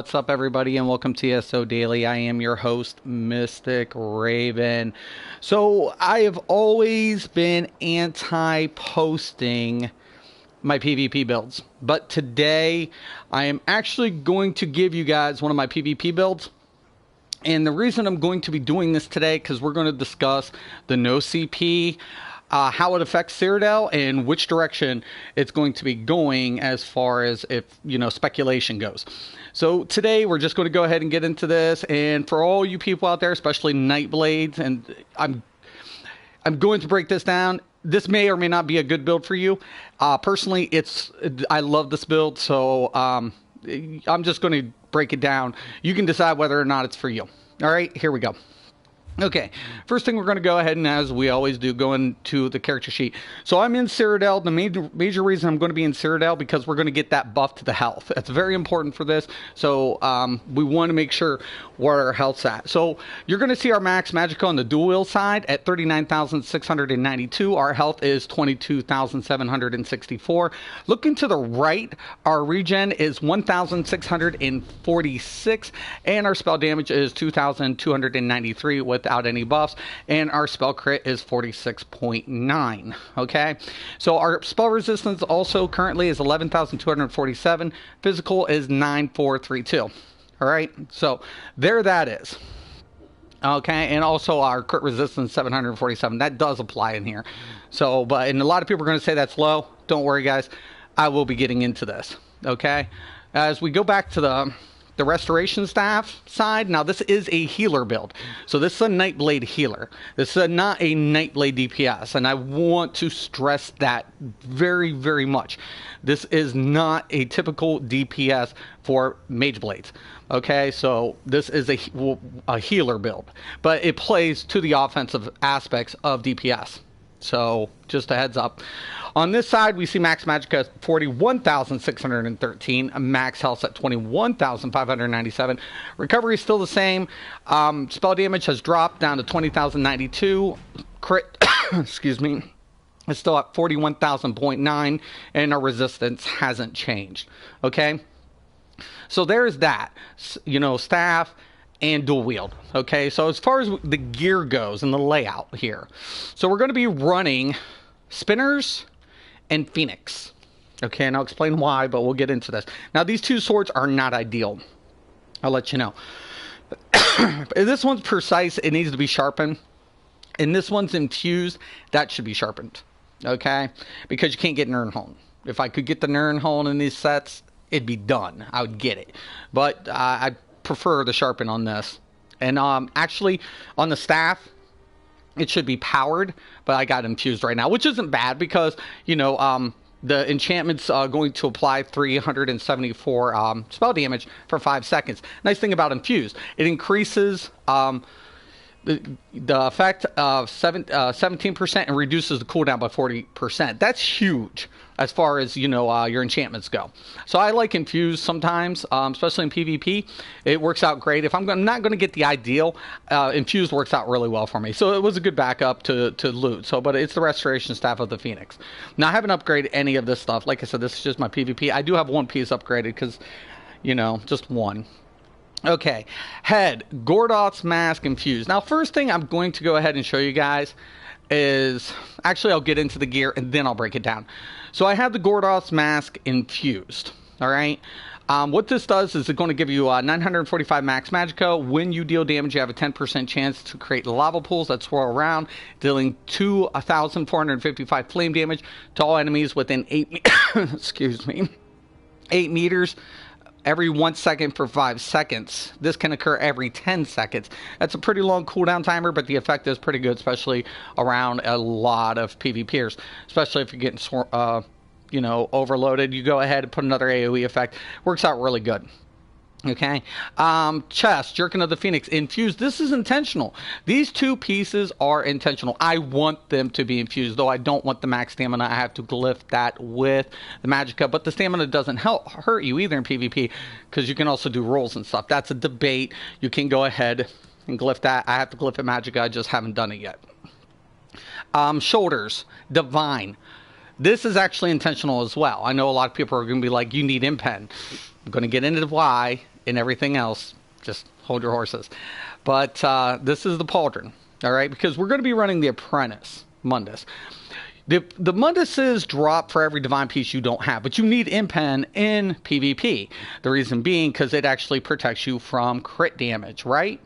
What's up, everybody, and welcome to ESO Daily. I am your host, Mystic Raven. So, I have always been anti-posting my PvP builds, but today I am actually going to give you guys one of my PvP builds. And the reason I'm going to be doing this today, because we're going to discuss the no CP, how it affects Cyrodiil, and which direction it's going to be going as far as if, speculation goes. So today we're just going to go ahead and get into this. And for all you people out there, especially Nightblades, and I'm going to break this down. This may or may not be a good build for you. Personally, I love this build, so I'm just going to break it down. You can decide whether or not it's for you. All right, here we go. Okay, first thing we're going to go ahead and, as we always do, go into the character sheet. So I'm in Cyrodiil. The major reason I'm going to be in Cyrodiil because we're going to get that buff to the health. That's very important for this. So we want to make sure where our health's at. So you're going to see our max Magicka on the dual wheel side at 39,692. Our health is 22,764. Looking to the right, our regen is 1,646, and our spell damage is 2,293 without any buffs, and our spell crit is 46.9. Okay, so our spell resistance also currently is 11,247. Physical is 9,432. All right, so there that is. Okay, and also our crit resistance 747. That does apply in here. So, and a lot of people are going to say that's low. Don't worry, guys. I will be getting into this. Okay, as we go back to the restoration staff side. Now, this is a healer build. So this is a Nightblade healer. This is not a Nightblade DPS. And I want to stress that very, very much. This is not a typical DPS for Mage Blades. Okay, so this is a healer build. But it plays to the offensive aspects of DPS. So just a heads up. On this side, we see max Magicka at 41,613, max health at 21,597. Recovery is still the same. Spell damage has dropped down to 20,092. Crit, excuse me, is still at 41,000.9, and our resistance hasn't changed. Okay, so there's that. Staff and dual wield. Okay, so as far as the gear goes and the layout here, so we're going to be running spinners and Phoenix. Okay, and I'll explain why, but we'll get into this. Now, these two swords are not ideal. I'll let you know. This one's precise. It needs to be sharpened. And this one's infused. That should be sharpened. Okay? Because you can't get Nirnholm. If I could get the Nirnholm in these sets, it'd be done. I would get it. But I prefer the sharpen on this. And actually, on the staff, it should be powered, but I got infused right now, which isn't bad because, the enchantment's going to apply 374 spell damage for 5 seconds. Nice thing about infused, it increases the effect of 17% and reduces the cooldown by 40%. That's huge as far as, your enchantments go. So I like infused sometimes, especially in PvP. It works out great. If I'm not going to get the ideal, infused works out really well for me. So it was a good backup to loot. But it's the restoration staff of the Phoenix. Now, I haven't upgraded any of this stuff. Like I said, this is just my PvP. I do have one piece upgraded because, just one. Okay, head, Gordoth's mask infused. Now, first thing I'm going to go ahead and show you guys is, actually, I'll get into the gear and then I'll break it down. So I have the Gordoth's mask infused, all right? What this does is it's going to give you 945 max Magicka. When you deal damage, you have a 10% chance to create lava pools that swirl around, dealing 2,455 flame damage to all enemies within 8 meters. Every 1 second for 5 seconds. This can occur every 10 seconds. That's a pretty long cooldown timer, but the effect is pretty good, especially around a lot of PvPers. Especially if you're getting, overloaded. You go ahead and put another AoE effect. Works out really good. Okay, chest, Jerkin of the Phoenix, infused. This is intentional. These two pieces are intentional. I want them to be infused, though I don't want the max stamina. I have to glyph that with the Magicka, but the stamina doesn't hurt you either in PvP, because you can also do rolls and stuff. That's a debate. You can go ahead and glyph that. I have to glyph it Magicka. I just haven't done it yet. Shoulders, Divine. This is actually intentional as well. I know a lot of people are going to be like, you need impen. I'm going to get into why and everything else, just hold your horses. But this is the pauldron, all right, because we're going to be running the apprentice Mundus. The Munduses drop for every divine piece you don't have, but you need impen in PvP. The reason being because it actually protects you from crit damage, right?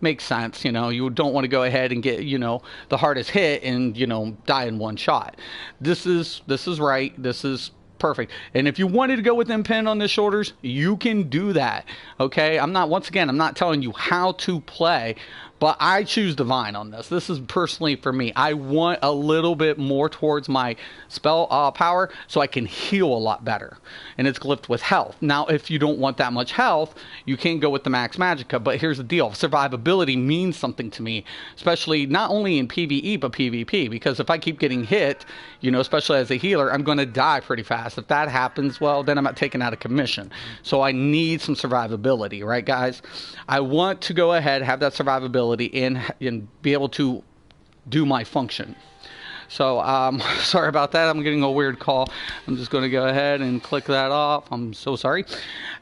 Makes sense. You know, you don't want to go ahead and get, you know, the hardest hit and, you know, die in one shot. This is right. This is perfect. And if you wanted to go with impen on the shoulders, you can do that. Okay, I'm not telling you how to play, but I choose divine on this. This is personally for me. I want a little bit more towards my spell power so I can heal a lot better. And it's glyphed with health. Now, if you don't want that much health, you can go with the max magicka. But here's the deal. Survivability means something to me, especially not only in PvE, but PvP. Because if I keep getting hit, you know, especially as a healer, I'm going to die pretty fast. If that happens, well, then I'm not taken out of commission. So I need some survivability, right, guys? I want to go ahead, have that survivability, and be able to do my function. So sorry about that. I'm getting a weird call. I'm just going to go ahead and click that off. I'm so sorry.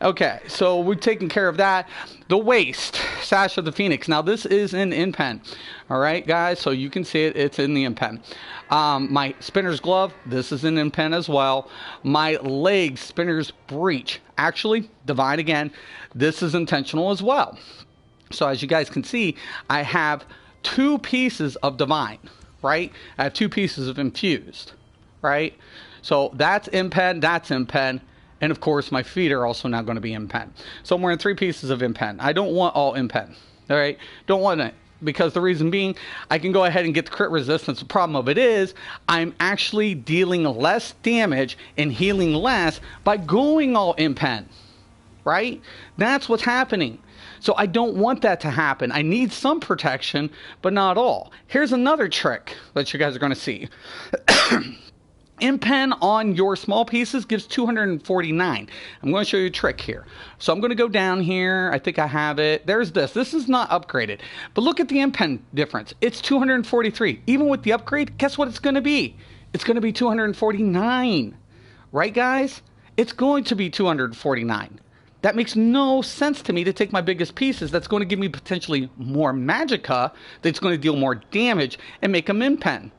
Okay, so we've taken care of that. The waist, Sash of the Phoenix. Now this is in impen. All right, guys, so you can see it. It's in the impen. My spinner's glove, this is in impen as well. My legs, spinner's breech. Actually, divine again. This is intentional as well. So as you guys can see, I have 2 pieces of divine, right? I have 2 pieces of infused, right? So that's impen, and of course my feet are also now going to be impen. So I'm wearing 3 pieces of impen. I don't want all impen, all right? Don't want it, because the reason being, I can go ahead and get the crit resistance. The problem of it is, I'm actually dealing less damage and healing less by going all impen, right? That's what's happening. So I don't want that to happen. I need some protection, but not all. Here's another trick that you guys are going to see. Impen on your small pieces gives 249. I'm going to show you a trick here. So I'm going to go down here. I think I have it. There's this. This is not upgraded. But look at the impen difference. It's 243. Even with the upgrade, guess what it's going to be? It's going to be 249. Right, guys? It's going to be 249. That makes no sense to me to take my biggest pieces that's going to give me potentially more magicka, that's going to deal more damage, and make them impen.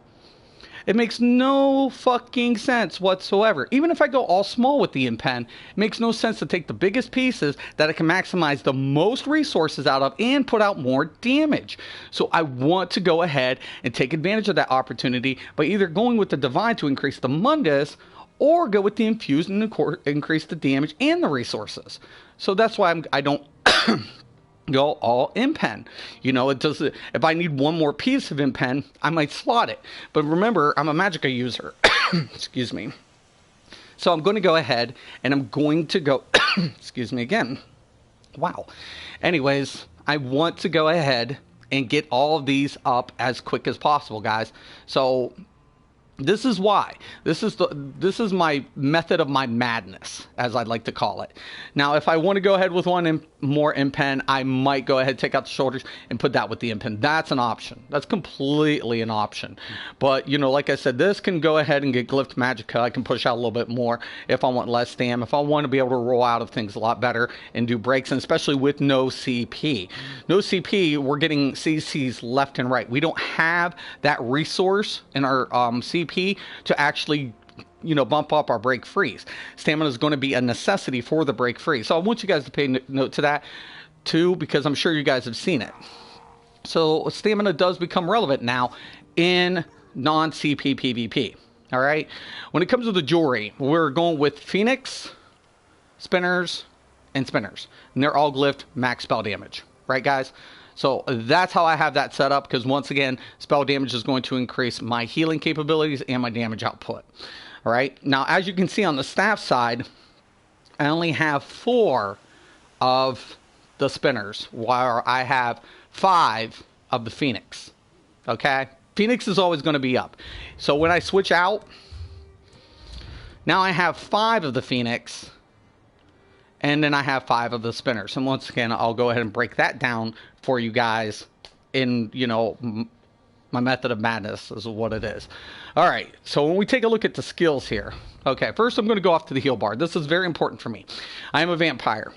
It makes no fucking sense whatsoever. Even if I go all small with the impen, it makes no sense to take the biggest pieces that I can maximize the most resources out of and put out more damage. So I want to go ahead and take advantage of that opportunity by either going with the divine to increase the mundus, or go with the infused and increase the damage and the resources. So that's why I don't go all impen. You know, it does. If I need one more piece of impen, I might slot it. But remember, I'm a magicka user. Excuse me. So I'm going to go ahead and I'm going to go. Excuse me again. Wow. Anyways, I want to go ahead and get all of these up as quick as possible, guys. So this is why. This is my method of my madness, as I'd like to call it. Now, if I want to go ahead with one more impen, I might go ahead, take out the shoulders, and put that with the impen. That's an option. That's completely an option. But, you know, like I said, this can go ahead and get glyphed magicka. I can push out a little bit more if I want less stam. If I want to be able to roll out of things a lot better and do breaks, and especially with no CP. No CP, we're getting CCs left and right. We don't have that resource in our CP to actually, you know, bump up our break freeze. Stamina is going to be a necessity for the break freeze. So I want you guys to pay note to that too, because I'm sure you guys have seen it. So stamina does become relevant now in non-CP PvP. All right. When it comes to the jewelry, we're going with Phoenix, spinners, and spinners. And they're all glyphed max spell damage. Right, guys? So that's how I have that set up, because once again, spell damage is going to increase my healing capabilities and my damage output. All right. Now, as you can see on the staff side, I only have 4 of the spinners, while I have 5 of the Phoenix. Okay. Phoenix is always going to be up. So when I switch out, now I have 5 of the Phoenix, and then I have 5 of the spinners. And once again, I'll go ahead and break that down for you guys in, you know, my method of madness is what it is. All right. So when we take a look at the skills here. Okay. First, I'm going to go off to the heal bar. This is very important for me. I am a vampire.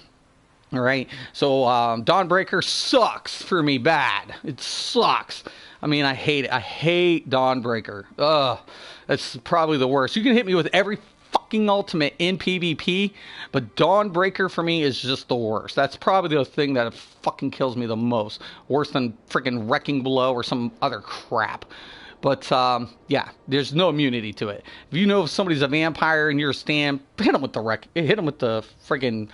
All right, so Dawnbreaker sucks for me bad. It sucks. I mean, I hate it. I hate Dawnbreaker. Ugh, that's probably the worst. You can hit me with every fucking ultimate in PvP, but Dawnbreaker for me is just the worst. That's probably the thing that fucking kills me the most. Worse than freaking Wrecking Blow or some other crap. But, yeah, there's no immunity to it. If you know if somebody's a vampire and you're a Stam, hit them with the friggin',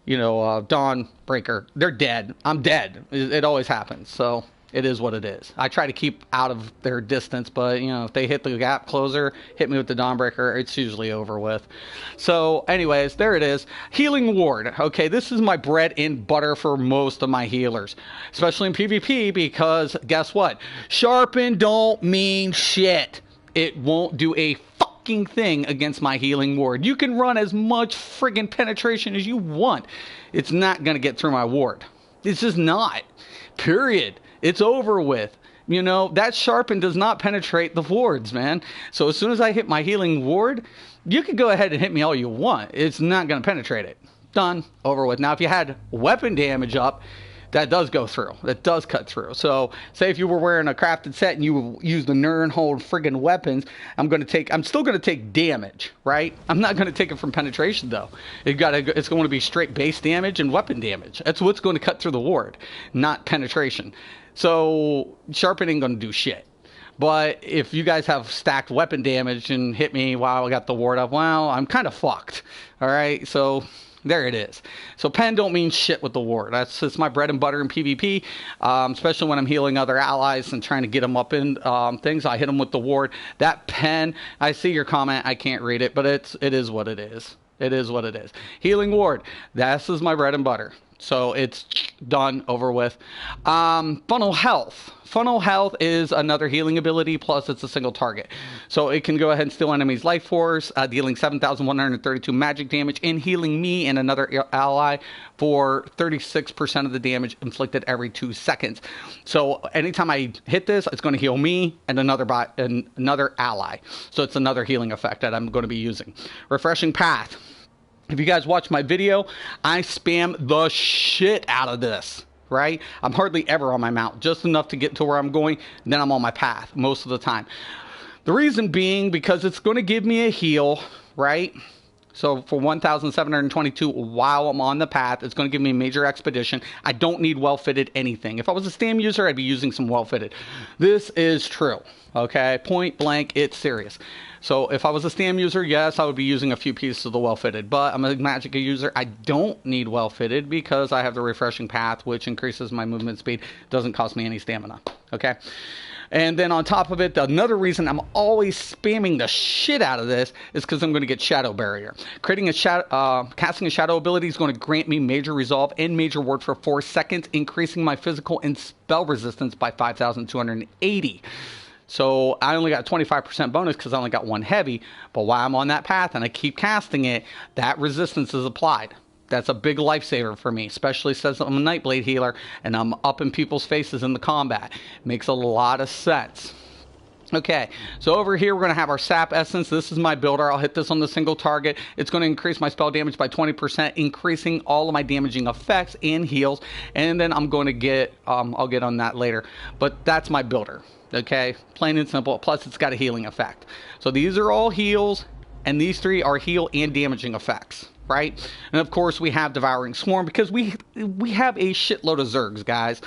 you know, Dawnbreaker. They're dead. I'm dead. It always happens. So it is what it is. I try to keep out of their distance, but, you know, if they hit the gap closer, hit me with the Dawnbreaker, it's usually over with. So, anyways, there it is. Healing Ward. Okay, this is my bread and butter for most of my healers, especially in PvP, because guess what? Sharpen don't mean shit. It won't do a fucking thing against my Healing Ward. You can run as much friggin' penetration as you want. It's not going to get through my ward. It's just not. Period. It's over with. You know, that Sharpen does not penetrate the wards, man. So as soon as I hit my Healing Ward, you can go ahead and hit me all you want. It's not going to penetrate it. Done. Over with. Now, if you had weapon damage up, that does go through. That does cut through. So, say if you were wearing a crafted set and you use the Nernhold friggin' weapons, I'm still going to take damage, right? I'm not going to take it from penetration, though. It's going to be straight base damage and weapon damage. That's what's going to cut through the ward, not penetration. So, Sharpen ain't going to do shit. But if you guys have stacked weapon damage and hit me while I got the ward up, well, I'm kind of fucked. All right? So, there it is. So pen don't mean shit with the ward. It's my bread and butter in PvP, especially when I'm healing other allies and trying to get them up in things. I hit them with the ward. That pen, I see your comment. I can't read it, but it is what it is. It is what it is. Healing Ward. This is my bread and butter. So it's done, over with. Funnel Health. Funnel Health is another healing ability, plus it's a single target. So it can go ahead and steal enemies' life force, dealing 7,132 magic damage, and healing me and another ally for 36% of the damage inflicted every 2 seconds. So anytime I hit this, it's going to heal me and another ally. So it's another healing effect that I'm going to be using. Refreshing Path. If you guys watch my video, I spam the shit out of this, right? I'm hardly ever on my mount, just enough to get to where I'm going, then I'm on my path most of the time. The reason being because it's going to give me a heal, right? So for 1,722 while I'm on the path, it's going to give me a major expedition. I don't need well-fitted anything. If I was a Stam user, I'd be using some well-fitted. This is true, okay? Point blank, it's serious. So if I was a Stam user, yes, I would be using a few pieces of the well-fitted. But I'm a Magicka user. I don't need well-fitted because I have the refreshing path, which increases my movement speed. Doesn't cost me any stamina, okay? And then on top of it, another reason I'm always spamming the shit out of this is because I'm going to get Shadow Barrier. Casting a Shadow ability is going to grant me Major Resolve and Major Ward for 4 seconds, increasing my physical and spell resistance by 5,280. So I only got 25% bonus because I only got one heavy. But while I'm on that path and I keep casting it, that resistance is applied. That's a big lifesaver for me, especially since I'm a Nightblade healer and I'm up in people's faces in the combat. Makes a lot of sense. Okay, so over here we're going to have our Sap Essence. This is my builder. I'll hit this on the single target. It's going to increase my spell damage by 20%, increasing all of my damaging effects and heals. And then I'm going to get, I'll get on that later. But that's my builder. Okay, plain and simple. Plus, it's got a healing effect. So these are all heals, and these three are heal and damaging effects, right? And of course, we have Devouring Swarm because we have a shitload of Zergs, guys.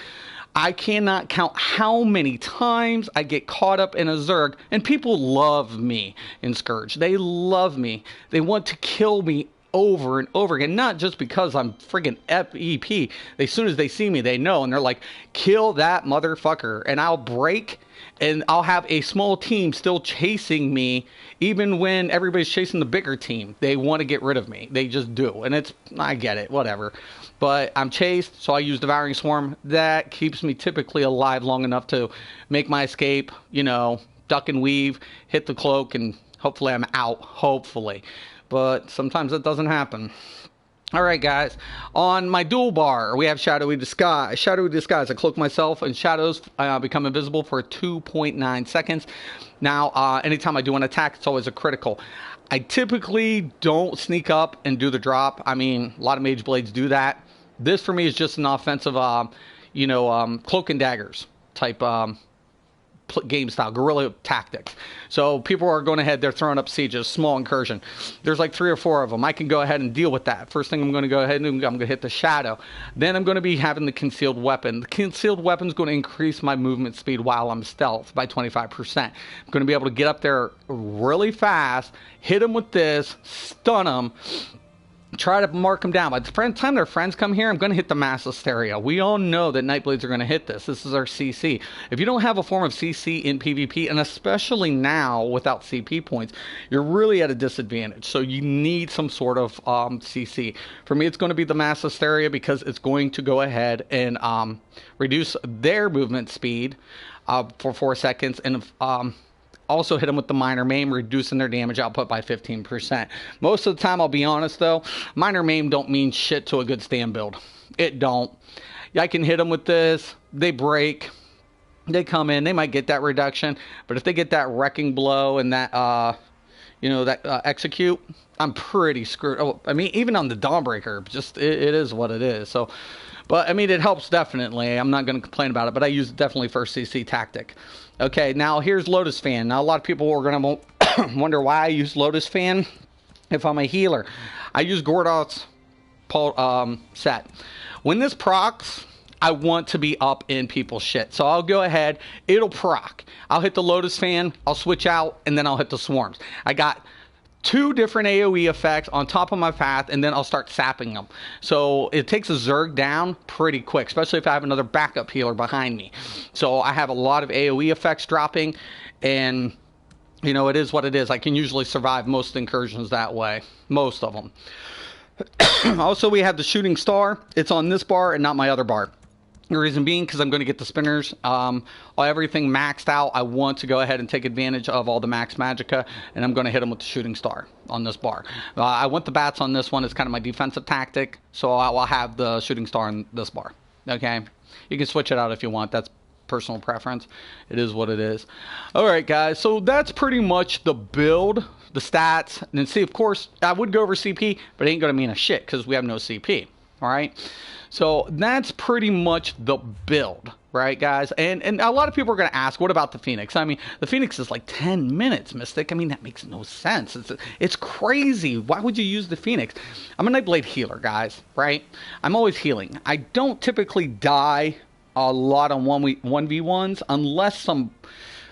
I cannot count how many times I get caught up in a Zerg, and people love me in Scourge. They love me. They want to kill me over and over again, not just because I'm friggin' FEP. As soon as they see me, they know, and they're like, kill that motherfucker. And I'll break, and I'll have a small team still chasing me, even when everybody's chasing the bigger team. They want to get rid of me. They just do. And I get it, whatever. But I'm chased, so I use Devouring Swarm. That keeps me typically alive long enough to make my escape, you know, duck and weave, hit the cloak, and hopefully I'm out. Hopefully. But sometimes that doesn't happen. Alright guys, on my dual bar, we have Shadowy Disguise. Shadowy Disguise, I cloak myself and shadows become invisible for 2.9 seconds. Now, anytime I do an attack, it's always a critical. I typically don't sneak up and do the drop. I mean, a lot of Mage Blades do that. This for me is just an offensive, cloak and daggers type game style, guerrilla tactics. So people are going ahead, they're throwing up sieges, small incursion. There's like 3 or 4 of them. I can go ahead and deal with that. First thing I'm going to go ahead and do, I'm going to hit the shadow. Then I'm going to be having the concealed weapon. The concealed weapon is going to increase my movement speed while I'm stealth by 25%. I'm going to be able to get up there really fast, hit them with this, stun them, try to mark them down. By the time their friends come here, I'm going to hit the mass hysteria. We all know that Nightblades are going to hit this. This is our CC. If you don't have a form of CC in PvP, and especially now without CP points, you're really at a disadvantage. So you need some sort of CC. For me, it's going to be the mass hysteria because it's going to go ahead and reduce their movement speed for 4 seconds and also hit them with the minor maim, reducing their damage output by 15%. Most of the time, I'll be honest though, minor maim don't mean shit to a good stand build. It don't. I can hit them with this, they break, they come in, they might get that reduction, but if they get that wrecking blow and that, execute, I'm pretty screwed. Oh, I mean, even on the Dawnbreaker, just, it is what it is. So, but I mean, it helps definitely. I'm not going to complain about it, but I use it definitely for CC tactic. Okay, now here's Lotus Fan. Now a lot of people are going to wonder why I use Lotus Fan if I'm a healer. I use Gordoth's set. When this procs, I want to be up in people's shit. So I'll go ahead, it'll proc. I'll hit the Lotus Fan, I'll switch out, and then I'll hit the Swarms. I got 2 different AoE effects on top of my path, and then I'll start sapping them. So it takes a Zerg down pretty quick, especially if I have another backup healer behind me. So I have a lot of AoE effects dropping, and it is what it is. I can usually survive most incursions that way, most of them. Also, we have the Shooting Star. It's on this bar and not my other bar. The reason being because I'm going to get the spinners, everything maxed out. I want to go ahead and take advantage of all the max Magicka, and I'm going to hit them with the Shooting Star on this bar. I want the bats on this one. It's kind of my defensive tactic, so I'll have the Shooting Star on this bar. Okay, you can switch it out if you want. That's personal preference. It is what it is. All right, guys, so that's pretty much the build, the stats, and then see, of course, I would go over CP, but it ain't going to mean a shit because we have no CP. All right, so that's pretty much the build, right, guys? And a lot of people are going to ask, what about the Phoenix? I mean, the Phoenix is like 10 minutes, Mystic. I mean, that makes no sense. It's crazy. Why would you use the Phoenix? I'm a Nightblade healer, guys, right? I'm always healing. I don't typically die a lot on 1v1s unless some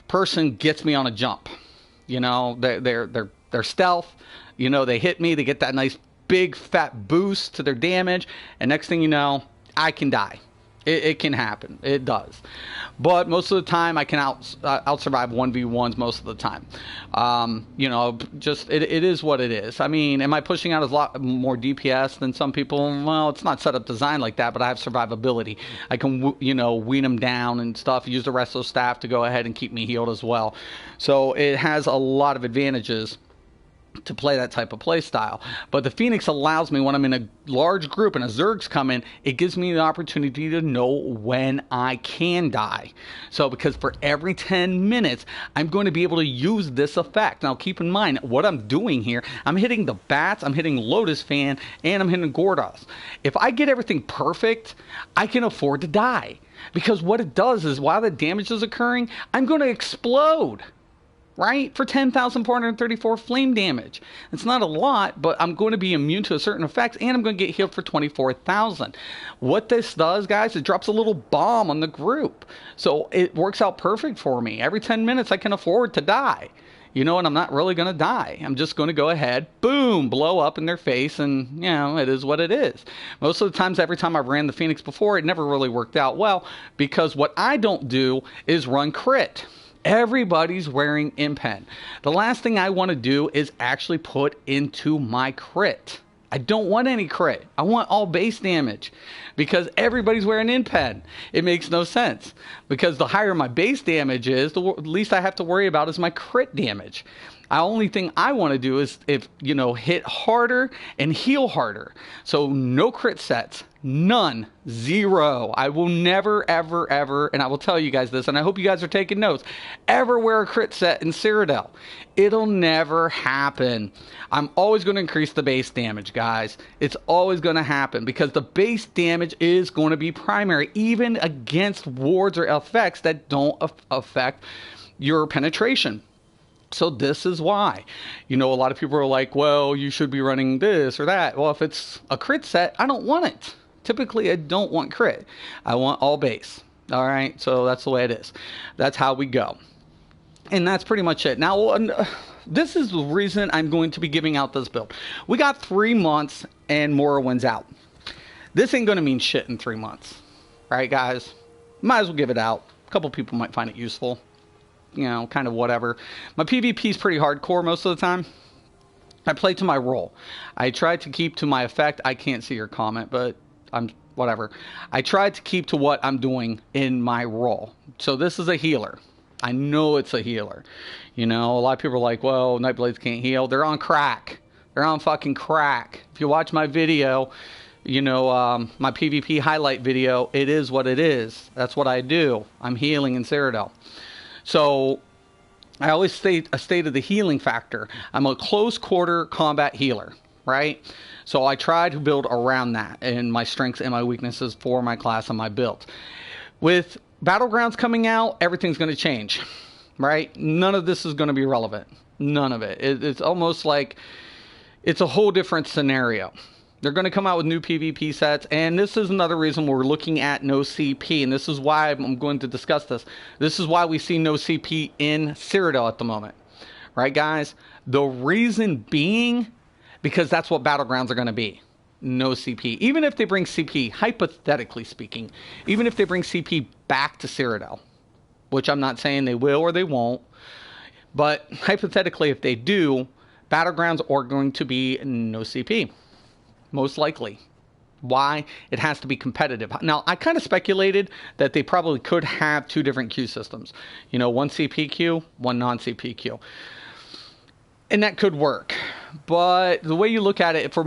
person gets me on a jump. They're stealth. They hit me. They get that nice big fat boost to their damage, and next thing you know, I can die. It can happen. It does. But most of the time, I can out survive 1v1s most of the time. It is what it is. I mean, am I pushing out a lot more DPS than some people? Well, it's not set up designed like that, but I have survivability. I can, wean them down and stuff, use the rest of the staff to go ahead and keep me healed as well. So it has a lot of advantages to play that type of play style. But the Phoenix allows me, when I'm in a large group and a Zerg's coming, it gives me the opportunity to know when I can die. So because for every 10 minutes, I'm going to be able to use this effect. Now keep in mind what I'm doing here. I'm hitting the bats, I'm hitting Lotus Fan, and I'm hitting Gordoth. If I get everything perfect, I can afford to die. Because what it does is while the damage is occurring, I'm going to explode. Right? For 10,434 flame damage. It's not a lot, but I'm going to be immune to a certain effects, and I'm going to get healed for 24,000. What this does, guys, it drops a little bomb on the group. So it works out perfect for me. Every 10 minutes, I can afford to die. And I'm not really going to die. I'm just going to go ahead, boom, blow up in their face, and, it is what it is. Most of the times, every time I've ran the Phoenix before, it never really worked out well, because what I don't do is run crit. Everybody's wearing impen. The last thing I want to do is actually put into my crit. I don't want any crit. I want all base damage because everybody's wearing impen. It makes no sense because the higher my base damage is, the least I have to worry about is my crit damage. The only thing I want to do is hit harder and heal harder. So no crit sets, None. Zero. I will never, ever, ever, and I will tell you guys this, and I hope you guys are taking notes, ever wear a crit set in Cyrodiil. It'll never happen. I'm always going to increase the base damage, guys. It's always going to happen because the base damage is going to be primary, even against wards or effects that don't affect your penetration. So this is why, a lot of people are like, well, you should be running this or that. Well, if it's a crit set, I don't want it. Typically, I don't want crit. I want all base. All right, so that's the way it is. That's how we go. And that's pretty much it. Now, this is the reason I'm going to be giving out this build. We got 3 months and Morrowind's out. This ain't going to mean shit in 3 months. Right, guys? Might as well give it out. A couple people might find it useful. Kind of whatever. My PvP is pretty hardcore most of the time. I play to my role. I try to keep to my effect. I can't see your comment, but whatever. I try to keep to what I'm doing in my role. So this is a healer. I know it's a healer. A lot of people are like, well, Nightblades can't heal. They're on crack. They're on fucking crack. If you watch my video, my PvP highlight video, it is what it is. That's what I do. I'm healing in Cyrodiil. So I always state of the healing factor. I'm a close quarter combat healer, right? So I try to build around that and my strengths and my weaknesses for my class and my build. With Battlegrounds coming out, everything's going to change, right? None of this is going to be relevant. None of it. It's almost like it's a whole different scenario. They're going to come out with new PvP sets, and this is another reason we're looking at no CP, and this is why I'm going to discuss this. This is why we see no CP in Cyrodiil at the moment. Right, guys? The reason being, because that's what Battlegrounds are going to be. No CP. Even if they bring CP, hypothetically speaking, even if they bring CP back to Cyrodiil, which I'm not saying they will or they won't, but hypothetically if they do, Battlegrounds are going to be no CP. Most likely. Why? It has to be competitive. Now, I kind of speculated that they probably could have 2 different queue systems. One CP queue, one non-CP queue. And that could work. But the way you look at it, for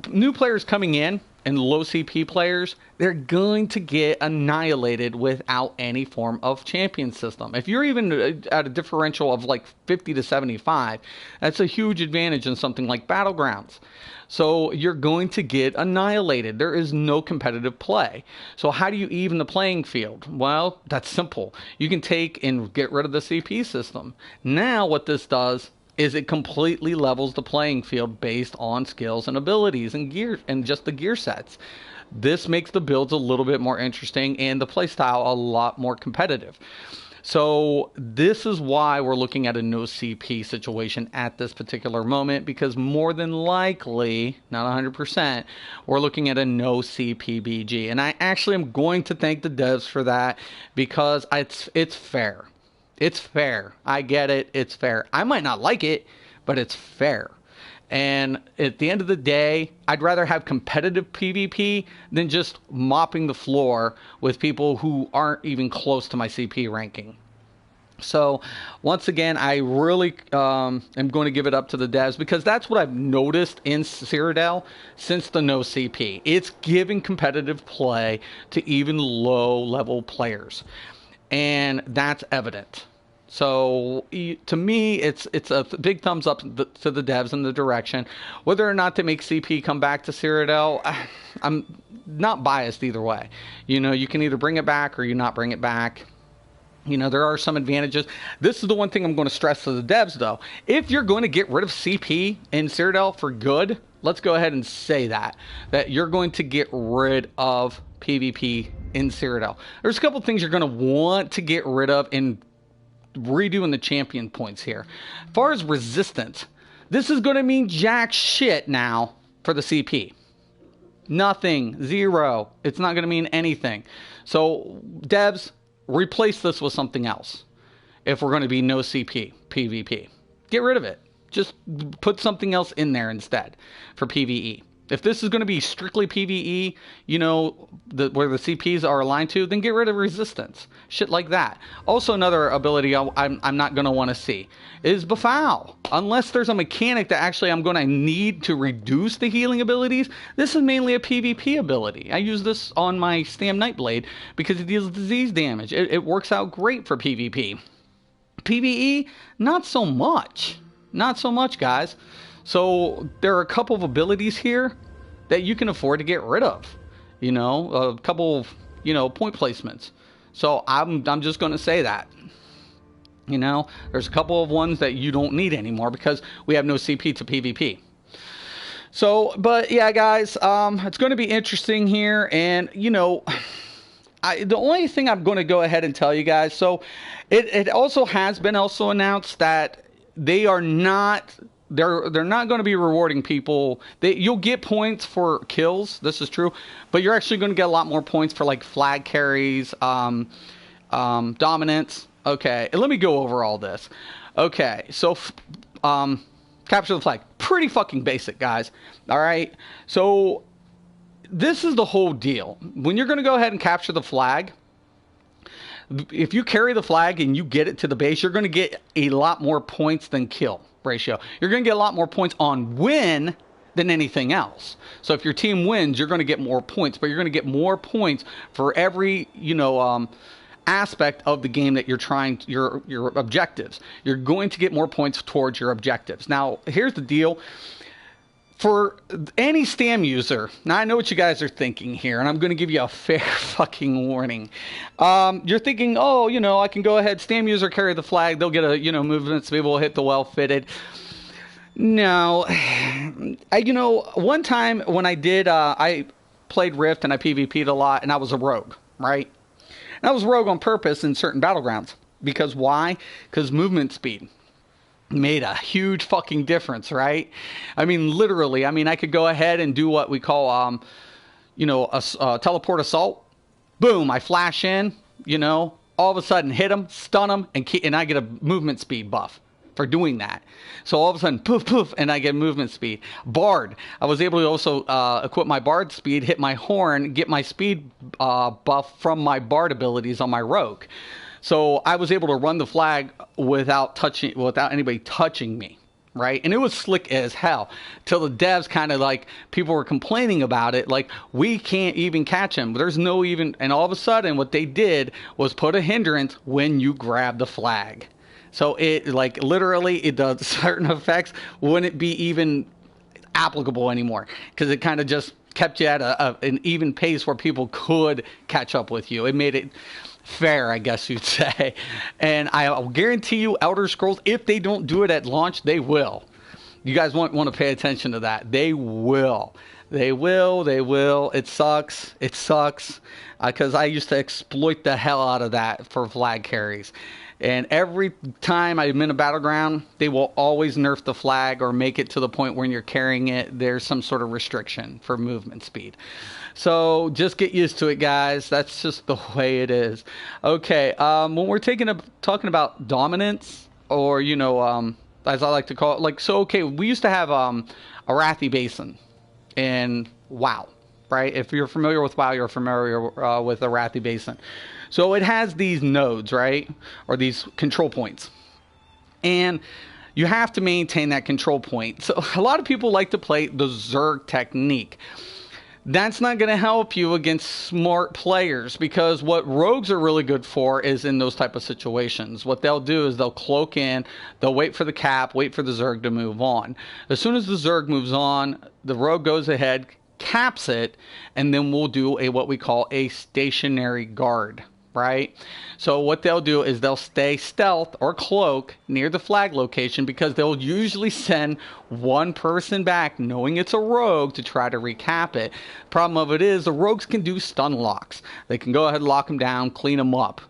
new players coming in and low CP players, they're going to get annihilated without any form of champion system. If you're even at a differential of like 50 to 75, that's a huge advantage in something like Battlegrounds. So you're going to get annihilated. There is no competitive play. So how do you even the playing field? Well, that's simple. You can take and get rid of the CP system. Now what this does is it completely levels the playing field based on skills and abilities and gear and just the gear sets. This makes the builds a little bit more interesting and the playstyle a lot more competitive. So this is why we're looking at a no CP situation at this particular moment, because more than likely, not 100%, we're looking at a no CPBG. And I actually am going to thank the devs for that, because it's fair. It's fair. I get it. It's fair. I might not like it, but it's fair. And at the end of the day, I'd rather have competitive PvP than just mopping the floor with people who aren't even close to my CP ranking. So once again, I really am going to give it up to the devs, because that's what I've noticed in Cyrodiil since the no CP. It's giving competitive play to even low-level players, and that's evident. So to me, it's a big thumbs up to the devs in the direction. Whether or not they make CP come back to Cyrodiil, I'm not biased either way. You can either bring it back or you not bring it back. There are some advantages. This is the one thing I'm going to stress to the devs, though. If you're going to get rid of CP in Cyrodiil for good, let's go ahead and say that you're going to get rid of PvP in Cyrodiil. There's a couple things you're going to want to get rid of in redoing the champion points here. As far as resistance, this is going to mean jack shit now for the CP. Nothing. Zero. It's not going to mean anything. So, devs, replace this with something else. If we're going to be no CP, PvP. Get rid of it. Just put something else in there instead for PvE. If this is going to be strictly PvE, you know, where the CPs are aligned to, then get rid of resistance. Shit like that. Also, another ability I'm not going to want to see is Befoul. Unless there's a mechanic that actually I'm going to need to reduce the healing abilities, this is mainly a PvP ability. I use this on my Stam Nightblade because it deals disease damage. It works out great for PvP. PvE, not so much. Not so much, guys. So there are a couple of abilities here that you can afford to get rid of. You know, a couple of, you know, point placements. So I'm just going to say that. You know, there's a couple of ones that you don't need anymore because we have no CP to PvP. So, but yeah, guys, it's going to be interesting here. And, you know, the only thing I'm going to go ahead and tell you guys, so it also has been also announced that they are not... They're not going to be rewarding people. You'll get points for kills. This is true, but you're actually going to get a lot more points for like flag carries, dominance. Okay, and let me go over all this. Okay, so capture the flag. Pretty fucking basic, guys. All right. So this is the whole deal. When you're going to go ahead and capture the flag, if you carry the flag and you get it to the base, you're going to get a lot more points than kill ratio. You're going to get a lot more points on win than anything else. So if your team wins, you're going to get more points, but you're going to get more points for every, you know, aspect of the game that you're trying to, your objectives. You're going to get more points towards your objectives. Now, here's the deal. For any Stam user, now I know what you guys are thinking here, and I'm going to give you a fair fucking warning. You're thinking, oh, you know, I can go ahead, Stam user, carry the flag, they'll get a, you know, movement speed, will hit the well-fitted. No. You know, one time when I did, I played Rift and I PvP'd a lot, and I was a rogue, right? And I was a rogue on purpose in certain battlegrounds. Because why? Because movement speed made a huge fucking difference, right? I mean, literally, I mean, I could go ahead and do what we call, you know, a teleport assault. Boom, I flash in, you know, all of a sudden hit them, stun them, and I get a movement speed buff for doing that. So all of a sudden, poof, poof, and I get movement speed. Bard, I was able to also equip my Bard speed, hit my horn, get my speed buff from my Bard abilities on my rogue. So I was able to run the flag without anybody touching me, right? And it was slick as hell. Till the devs kind of like, people were complaining about it, like, we can't even catch him. There's no even, and all of a sudden what they did was put a hindrance when you grab the flag. So it, like, literally, it does certain effects wouldn't be even applicable anymore, because it kind of just kept you at an even pace where people could catch up with you. It made it fair, I guess you'd say. And I'll guarantee you, Elder Scrolls, if they don't do it at launch, they will. You guys want to pay attention to that. They will. They will. It sucks. It sucks. Because I used to exploit the hell out of that for flag carries. And every time I'm in a battleground, they will always nerf the flag or make it to the point when you're carrying it, there's some sort of restriction for movement speed. So just get used to it, guys. That's just the way it is. Okay, when we're talking about dominance, or, you know, as I like to call it, like, so, okay, we used to have a Arathi Basin in WoW, right? If you're familiar with WoW, you're familiar with the Arathi Basin. So it has these nodes, right? Or these control points. And you have to maintain that control point. So a lot of people like to play the Zerg technique. That's not going to help you against smart players, because what rogues are really good for is in those type of situations. What they'll do is they'll cloak in, they'll wait for the cap, wait for the Zerg to move on. As soon as the Zerg moves on, the rogue goes ahead, caps it, and then we'll do what we call a stationary guard. Right? So what they'll do is they'll stay stealth or cloak near the flag location, because they'll usually send one person back knowing it's a rogue to try to recap it. Problem of it is the rogues can do stun locks. They can go ahead and lock them down, clean them up.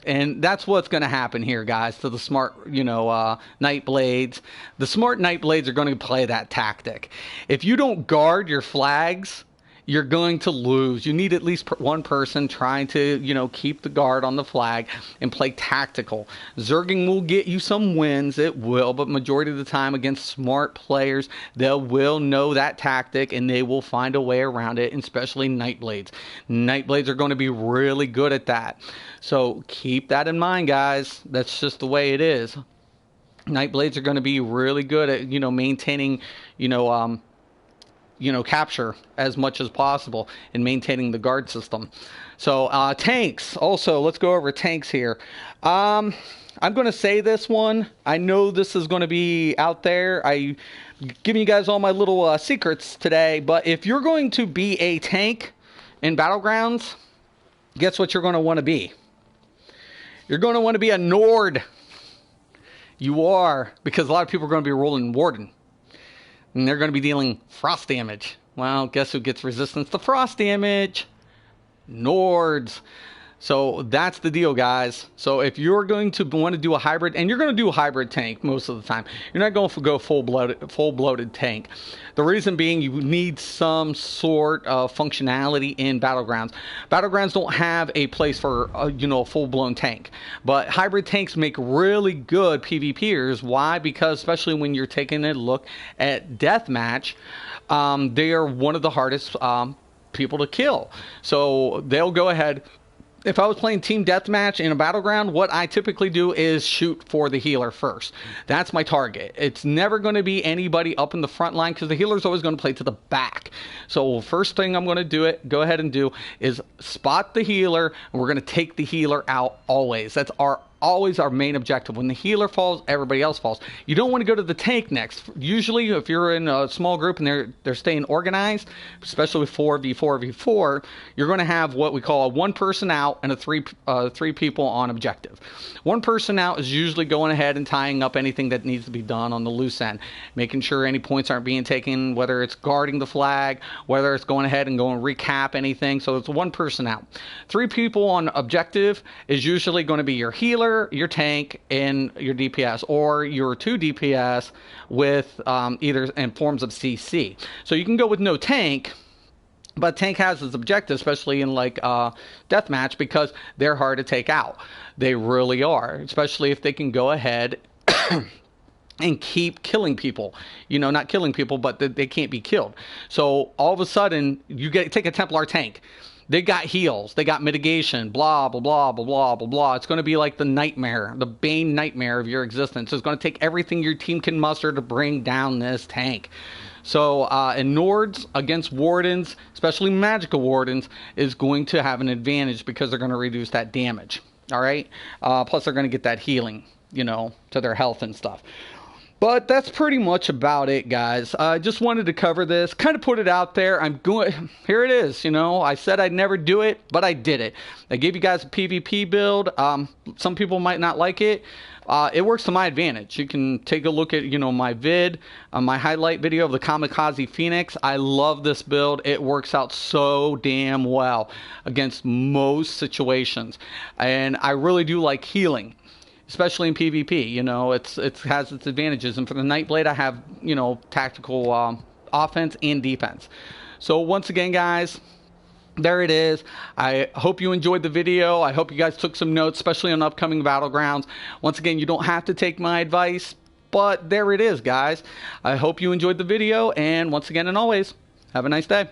And that's what's going to happen here, guys, to the smart, you know, Nightblades. The smart Nightblades are going to play that tactic. If you don't guard your flags, you're going to lose. You need at least one person trying to, you know, keep the guard on the flag and play tactical. Zerging will get you some wins, it will, but majority of the time against smart players, they will know that tactic and they will find a way around it, especially Nightblades. Nightblades are going to be really good at that. So keep that in mind, guys. That's just the way it is. Nightblades are going to be really good at, you know, maintaining, capture as much as possible and maintaining the guard system. So tanks. Also, let's go over tanks here. I'm going to say this one. I know this is going to be out there. I'm giving you guys all my little secrets today. But if you're going to be a tank in Battlegrounds, guess what you're going to want to be? You're going to want to be a Nord. You are, because a lot of people are going to be rolling Warden. And they're going to be dealing frost damage. Well, guess who gets resistance to frost damage? Nords. So that's the deal, guys. So if you're going to want to do a hybrid, and you're going to do a hybrid tank most of the time, you're not going to go full bloated tank. The reason being, you need some sort of functionality in Battlegrounds. Battlegrounds don't have a place for a full-blown tank, but hybrid tanks make really good PvPers. Why? Because especially when you're taking a look at deathmatch, they are one of the hardest people to kill. So they'll go ahead. If I was playing team deathmatch in a battleground, what I typically do is shoot for the healer first. That's my target. It's never going to be anybody up in the front line because the healer's always going to play to the back. So first thing I'm going to go ahead and do is spot the healer, and we're going to take the healer out always. That's always our main objective. When the healer falls, everybody else falls. You don't want to go to the tank next. Usually, if you're in a small group and they're staying organized, especially with 4v4v4, you're going to have what we call a one person out and a three people on objective. One person out is usually going ahead and tying up anything that needs to be done on the loose end, making sure any points aren't being taken, whether it's guarding the flag, whether it's going ahead and going recap anything. So it's one person out. Three people on objective is usually going to be your healer, your tank, and your DPS, or your 2 DPS with either in forms of CC. So you can go with no tank, but tank has its objective, especially in like deathmatch, because they're hard to take out. They really are, especially if they can go ahead and keep killing people. Not killing people, but they can't be killed. So all of a sudden, take a Templar tank. They got heals, they got mitigation, blah, blah, blah, blah, blah, blah, blah. It's going to be like the nightmare, the bane nightmare of your existence. It's going to take everything your team can muster to bring down this tank. So, in Nords against Wardens, especially Magicka Wardens, is going to have an advantage because they're going to reduce that damage. All right? Plus, they're going to get that healing, to their health and stuff. But that's pretty much about it, guys. I just wanted to cover this, kind of put it out there. Here it is, I said I'd never do it, but I did it. I gave you guys a PvP build. Some people might not like it. It works to my advantage. You can take a look at, my my highlight video of the Kamikaze Phoenix. I love this build. It works out so damn well against most situations. And I really do like healing, especially in PvP. It has its advantages. And for the Nightblade, I have, tactical offense and defense. So once again, guys, there it is. I hope you enjoyed the video. I hope you guys took some notes, especially on upcoming Battlegrounds. Once again, you don't have to take my advice, but there it is, guys. I hope you enjoyed the video. And once again, and always, have a nice day.